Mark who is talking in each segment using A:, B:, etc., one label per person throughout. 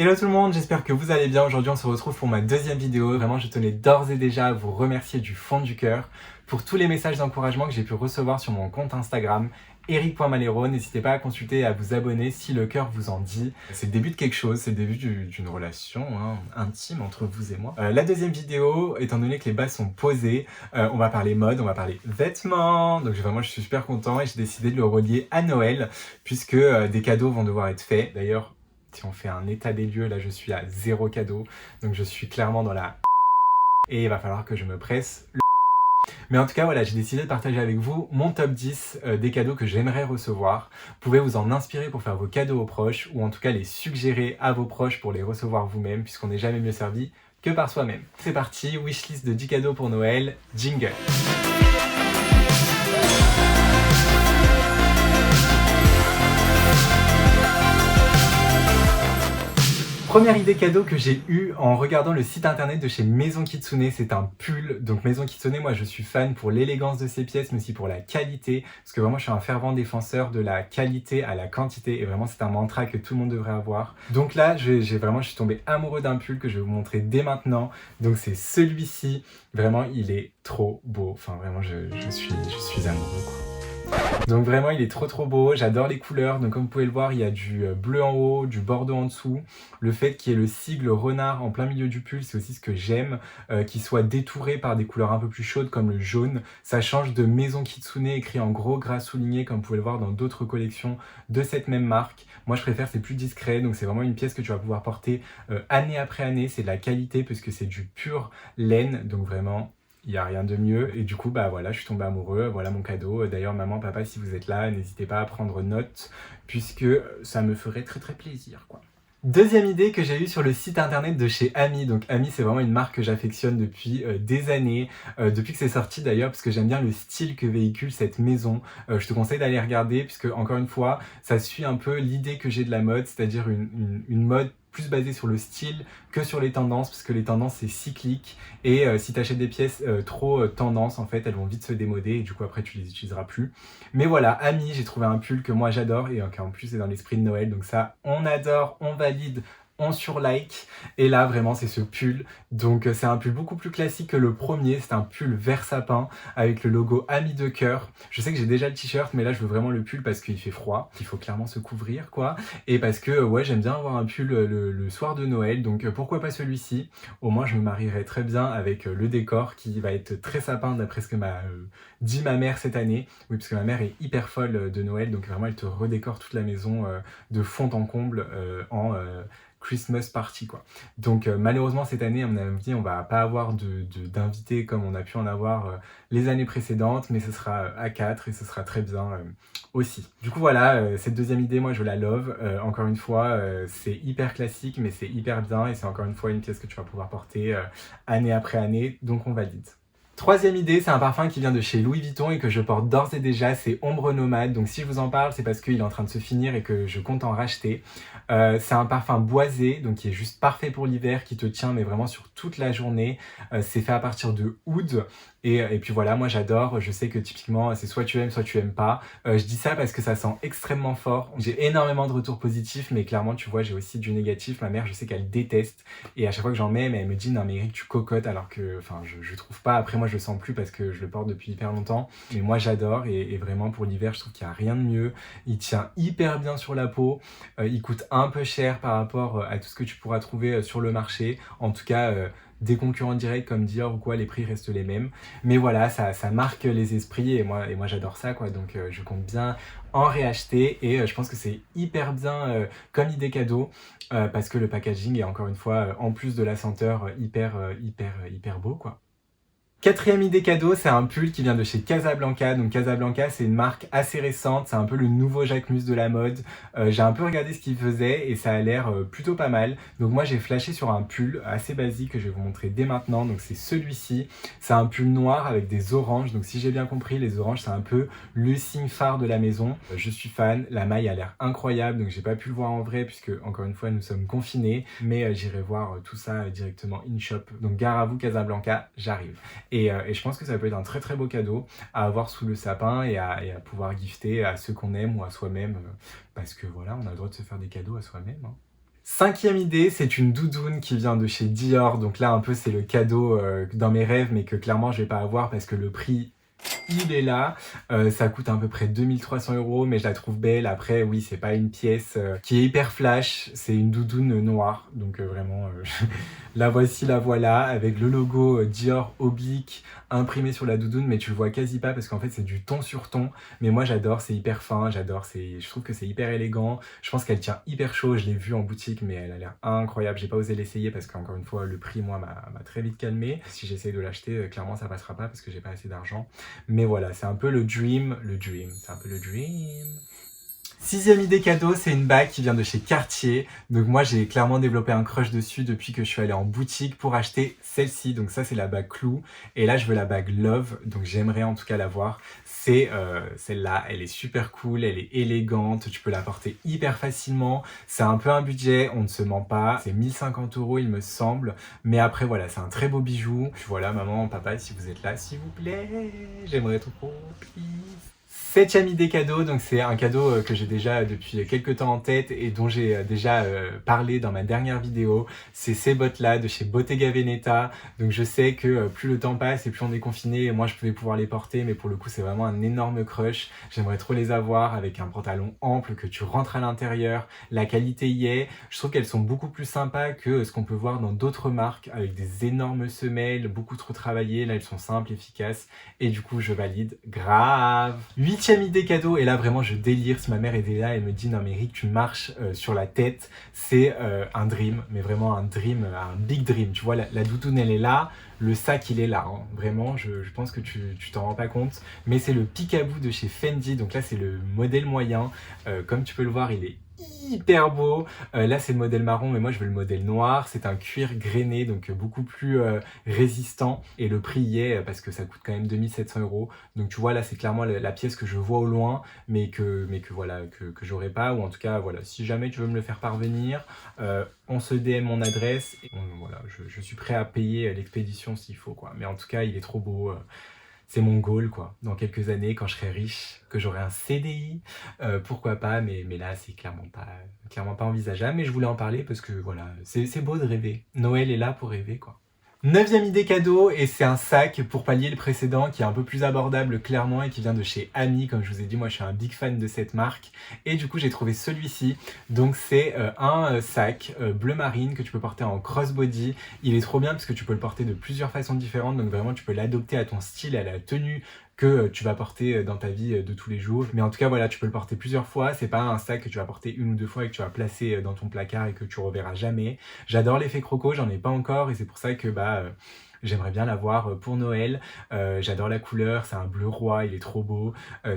A: Hello tout le monde, j'espère que vous allez bien. Aujourd'hui on se retrouve pour ma deuxième vidéo. Vraiment je tenais d'ores et déjà à vous remercier du fond du cœur pour tous les messages d'encouragement que j'ai pu recevoir sur mon compte Instagram eric.malero. N'hésitez pas à consulter et à vous abonner si le cœur vous en dit. C'est le début de quelque chose, c'est le début d'une relation intime entre vous et moi. La deuxième vidéo, étant donné que les bases sont posées, on va parler mode, on va parler vêtements. Donc vraiment je suis super content et j'ai décidé de le relier à Noël puisque des cadeaux vont devoir être faits. D'ailleurs, si on fait un état des lieux, là je suis à 0 cadeau, donc je suis clairement dans la et il va falloir que je me presse le. Mais en tout cas voilà, j'ai décidé de partager avec vous mon top 10 des cadeaux que j'aimerais recevoir. Vous pouvez vous en inspirer pour faire vos cadeaux aux proches, ou en tout cas les suggérer à vos proches pour les recevoir vous-même, puisqu'on n'est jamais mieux servi que par soi-même. C'est parti, wishlist de 10 cadeaux pour Noël, jingle. Première idée cadeau que j'ai eue en regardant le site internet de chez Maison Kitsune, c'est un pull. Donc Maison Kitsune, moi je suis fan pour l'élégance de ses pièces, mais aussi pour la qualité, parce que vraiment je suis un fervent défenseur de la qualité à la quantité, et vraiment c'est un mantra que tout le monde devrait avoir. Donc là, je suis tombé amoureux d'un pull que je vais vous montrer dès maintenant. Donc c'est celui-ci, vraiment il est trop beau, enfin vraiment je suis amoureux quoi. Donc vraiment il est trop beau, j'adore les couleurs. Donc comme vous pouvez le voir, il y a du bleu en haut, du bordeaux en dessous. Le fait qu'il y ait le sigle renard en plein milieu du pull, c'est aussi ce que j'aime, qu'il soit détouré par des couleurs un peu plus chaudes comme le jaune. Ça change de Maison Kitsune écrit en gros gras souligné comme vous pouvez le voir dans d'autres collections de cette même marque. Moi je préfère, c'est plus discret, donc c'est vraiment une pièce que tu vas pouvoir porter année après année. C'est de la qualité puisque c'est du pur laine, donc vraiment il n'y a rien de mieux. Et du coup, bah voilà, je suis tombé amoureux. Voilà mon cadeau. D'ailleurs, maman, papa, si vous êtes là, n'hésitez pas à prendre note, puisque ça me ferait très plaisir, quoi. Deuxième idée que j'ai eue sur le site internet de chez Ami. Donc Ami, c'est vraiment une marque que j'affectionne depuis des années, depuis que c'est sorti d'ailleurs, parce que j'aime bien le style que véhicule cette maison. Je te conseille d'aller regarder, puisque encore une fois, ça suit un peu l'idée que j'ai de la mode, c'est-à-dire une mode plus basée sur le style que sur les tendances, parce que les tendances c'est cyclique, et si tu achètes des pièces trop tendance, en fait elles vont vite se démoder et du coup après tu les utiliseras plus. Mais voilà, Ami, j'ai trouvé un pull que moi j'adore et qui en plus est dans l'esprit de Noël, donc ça on adore, on valide, on surlike. Et là vraiment c'est ce pull, donc c'est un pull beaucoup plus classique que le premier. C'est un pull vert sapin avec le logo Ami de cœur. Je sais que j'ai déjà le t-shirt, mais là je veux vraiment le pull parce qu'il fait froid, qu'il faut clairement se couvrir quoi, et parce que ouais, j'aime bien avoir un pull le soir de Noël, donc pourquoi pas celui-ci. Au moins je me marierai très bien avec le décor qui va être très sapin d'après ce que m'a dit ma mère cette année. Oui, parce que ma mère est hyper folle de Noël, donc vraiment elle te redécore toute la maison de fond en comble en Christmas party quoi. Donc malheureusement cette année, à mon avis, on va pas avoir d'invités comme on a pu en avoir les années précédentes, mais ce sera à 4 et ce sera très bien aussi. Du coup voilà, cette deuxième idée, moi je la love. Encore une fois, c'est hyper classique, mais c'est hyper bien et c'est encore une fois une pièce que tu vas pouvoir porter année après année, donc on valide. Troisième idée, c'est un parfum qui vient de chez Louis Vuitton et que je porte d'ores et déjà, c'est Ombre Nomade. Donc si je vous en parle, c'est parce qu'il est en train de se finir et que je compte en racheter. C'est un parfum boisé, donc qui est juste parfait pour l'hiver, qui te tient mais vraiment sur toute la journée. C'est fait à partir de oud. Et puis voilà, moi j'adore, je sais que typiquement c'est soit tu aimes, soit tu aimes pas. Je dis ça parce que ça sent extrêmement fort. J'ai énormément de retours positifs, mais clairement tu vois, j'ai aussi du négatif. Ma mère, je sais qu'elle déteste. Et à chaque fois que j'en mets, elle me dit non mais Eric, tu cocottes, alors que enfin je trouve pas. Après moi je le sens plus parce que je le porte depuis hyper longtemps. Mais moi j'adore et vraiment pour l'hiver, je trouve qu'il n'y a rien de mieux. Il tient hyper bien sur la peau. Il coûte un peu cher par rapport à tout ce que tu pourras trouver sur le marché. En tout cas, des concurrents directs comme Dior ou quoi, les prix restent les mêmes. Mais voilà, ça marque les esprits et moi j'adore ça quoi. Donc je compte bien en réacheter et je pense que c'est hyper bien comme idée cadeau parce que le packaging est encore une fois, en plus de la senteur, hyper beau quoi. Quatrième idée cadeau, c'est un pull qui vient de chez Casablanca. Donc Casablanca, c'est une marque assez récente, c'est un peu le nouveau Jacquemus de la mode. J'ai un peu regardé ce qu'il faisait et ça a l'air plutôt pas mal. Donc moi j'ai flashé sur un pull assez basique que je vais vous montrer dès maintenant. Donc c'est celui-ci, c'est un pull noir avec des oranges. Donc si j'ai bien compris, les oranges c'est un peu le signe phare de la maison. Je suis fan, la maille a l'air incroyable, donc j'ai pas pu le voir en vrai puisque encore une fois nous sommes confinés. Mais j'irai voir tout ça directement in shop. Donc gare à vous Casablanca, j'arrive. Et je pense que ça peut être un très beau cadeau à avoir sous le sapin et à pouvoir gifter à ceux qu'on aime ou à soi-même, parce que voilà, on a le droit de se faire des cadeaux à soi-même. 5e idée, c'est une doudoune qui vient de chez Dior. Donc là, un peu, c'est le cadeau dans mes rêves, mais que clairement, je vais pas avoir parce que le prix, il est là. Ça coûte à peu près 2300 €, mais je la trouve belle. Après, oui, c'est pas une pièce qui est hyper flash. C'est une doudoune noire. Donc vraiment, la voici, la voilà, avec le logo Dior oblique imprimé sur la doudoune, mais tu le vois quasi pas parce qu'en fait, c'est du ton sur ton. Mais moi, j'adore, c'est hyper fin, j'adore, je trouve que c'est hyper élégant. Je pense qu'elle tient hyper chaud. Je l'ai vue en boutique, mais elle a l'air incroyable. J'ai pas osé l'essayer parce qu'encore une fois, le prix, moi, m'a très vite calmé. Si j'essaye de l'acheter, clairement, ça passera pas parce que j'ai pas assez d'argent. Mais voilà, c'est un peu le dream, c'est un peu le dream. 6e idée cadeau, c'est une bague qui vient de chez Cartier. Donc moi, j'ai clairement développé un crush dessus depuis que je suis allée en boutique pour acheter celle-ci. Donc ça, c'est la bague Clou. Et là, je veux la bague Love. Donc j'aimerais en tout cas l'avoir. C'est celle-là. Elle est super cool, elle est élégante. Tu peux la porter hyper facilement. C'est un peu un budget, on ne se ment pas. C'est 1050 €, il me semble. Mais après, voilà, c'est un très beau bijou. Puis voilà, maman, papa, si vous êtes là, s'il vous plaît, j'aimerais trop, please. 7e idée cadeau, donc c'est un cadeau que j'ai déjà depuis quelques temps en tête et dont j'ai déjà parlé dans ma dernière vidéo. C'est ces bottes-là de chez Bottega Veneta. Donc je sais que plus le temps passe et plus on est confiné, et moi je pouvais pouvoir les porter, mais pour le coup c'est vraiment un énorme crush. J'aimerais trop les avoir avec un pantalon ample que tu rentres à l'intérieur. La qualité y est. Je trouve qu'elles sont beaucoup plus sympas que ce qu'on peut voir dans d'autres marques avec des énormes semelles, beaucoup trop travaillées. Là elles sont simples, efficaces et du coup je valide grave. 8e idée cadeau, et là vraiment je délire. Si ma mère était là, elle me dit non mais Rick, tu marches sur la tête. C'est un dream, mais vraiment un dream, un big dream. Tu vois, la doudoune elle est là, le sac il est là, hein. Vraiment je pense que tu t'en rends pas compte, mais c'est le Peekaboo de chez Fendi. Donc là c'est le modèle moyen, comme tu peux le voir il est hyper beau. Là c'est le modèle marron, mais moi je veux le modèle noir. C'est un cuir grainé, donc beaucoup plus résistant, et le prix y est parce que ça coûte quand même 2700 €. Donc tu vois, là c'est clairement la pièce que je vois au loin, mais que voilà, que j'aurais pas, ou en tout cas voilà, si jamais tu veux me le faire parvenir, on se DM mon adresse et voilà, je suis prêt à payer l'expédition s'il faut, quoi. Mais en tout cas il est trop beau. C'est mon goal, quoi. Dans quelques années, quand je serai riche, que j'aurai un CDI, pourquoi pas, mais là, c'est clairement pas envisageable. Mais je voulais en parler parce que, voilà, c'est beau de rêver. Noël est là pour rêver, quoi. 9e idée cadeau, et c'est un sac pour pallier le précédent qui est un peu plus abordable clairement et qui vient de chez Ami. Comme je vous ai dit, moi je suis un big fan de cette marque et du coup j'ai trouvé celui-ci. Donc c'est un sac bleu marine que tu peux porter en crossbody. Il est trop bien parce que tu peux le porter de plusieurs façons différentes, donc vraiment tu peux l'adopter à ton style, à la tenue que tu vas porter dans ta vie de tous les jours. Mais en tout cas, voilà, tu peux le porter plusieurs fois. C'est pas un sac que tu vas porter une ou deux fois et que tu vas placer dans ton placard et que tu reverras jamais. J'adore l'effet croco, j'en ai pas encore et c'est pour ça que j'aimerais bien l'avoir pour Noël. J'adore la couleur, c'est un bleu roi, il est trop beau.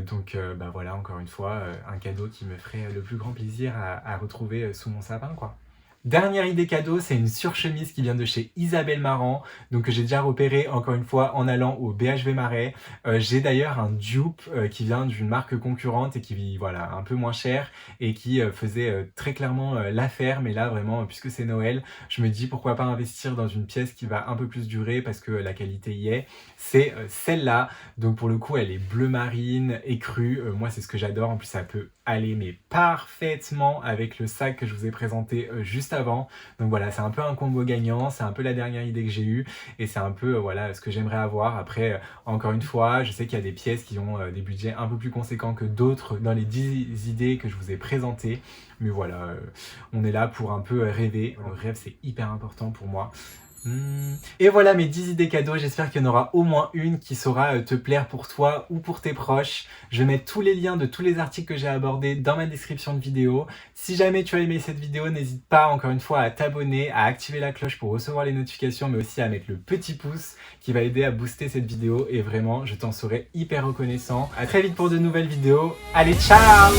A: Donc voilà, encore une fois, un cadeau qui me ferait le plus grand plaisir à retrouver sous mon sapin, quoi. Dernière idée cadeau, c'est une surchemise qui vient de chez Isabelle Marant, donc que j'ai déjà repéré encore une fois en allant au BHV Marais. J'ai d'ailleurs un dupe qui vient d'une marque concurrente et qui, voilà, un peu moins cher et qui faisait très clairement l'affaire. Mais là vraiment, puisque c'est Noël, je me dis pourquoi pas investir dans une pièce qui va un peu plus durer parce que la qualité y est. C'est celle-là, donc pour le coup elle est bleu marine, écrue. Moi c'est ce que j'adore, en plus ça peut aller mais parfaitement avec le sac que je vous ai présenté juste avant. Donc voilà, c'est un peu un combo gagnant, c'est un peu la dernière idée que j'ai eue et c'est un peu voilà ce que j'aimerais avoir. Après encore une fois, je sais qu'il y a des pièces qui ont des budgets un peu plus conséquents que d'autres dans les 10 idées que je vous ai présentées, mais voilà, on est là pour un peu rêver. Le rêve c'est hyper important pour moi. Et voilà mes 10 idées cadeaux, j'espère qu'il y en aura au moins une qui saura te plaire pour toi ou pour tes proches. Je vais mettre tous les liens de tous les articles que j'ai abordés dans ma description de vidéo. Si jamais tu as aimé cette vidéo, n'hésite pas encore une fois à t'abonner, à activer la cloche pour recevoir les notifications, mais aussi à mettre le petit pouce qui va aider à booster cette vidéo et vraiment je t'en serai hyper reconnaissant. À très vite pour de nouvelles vidéos, allez ciao!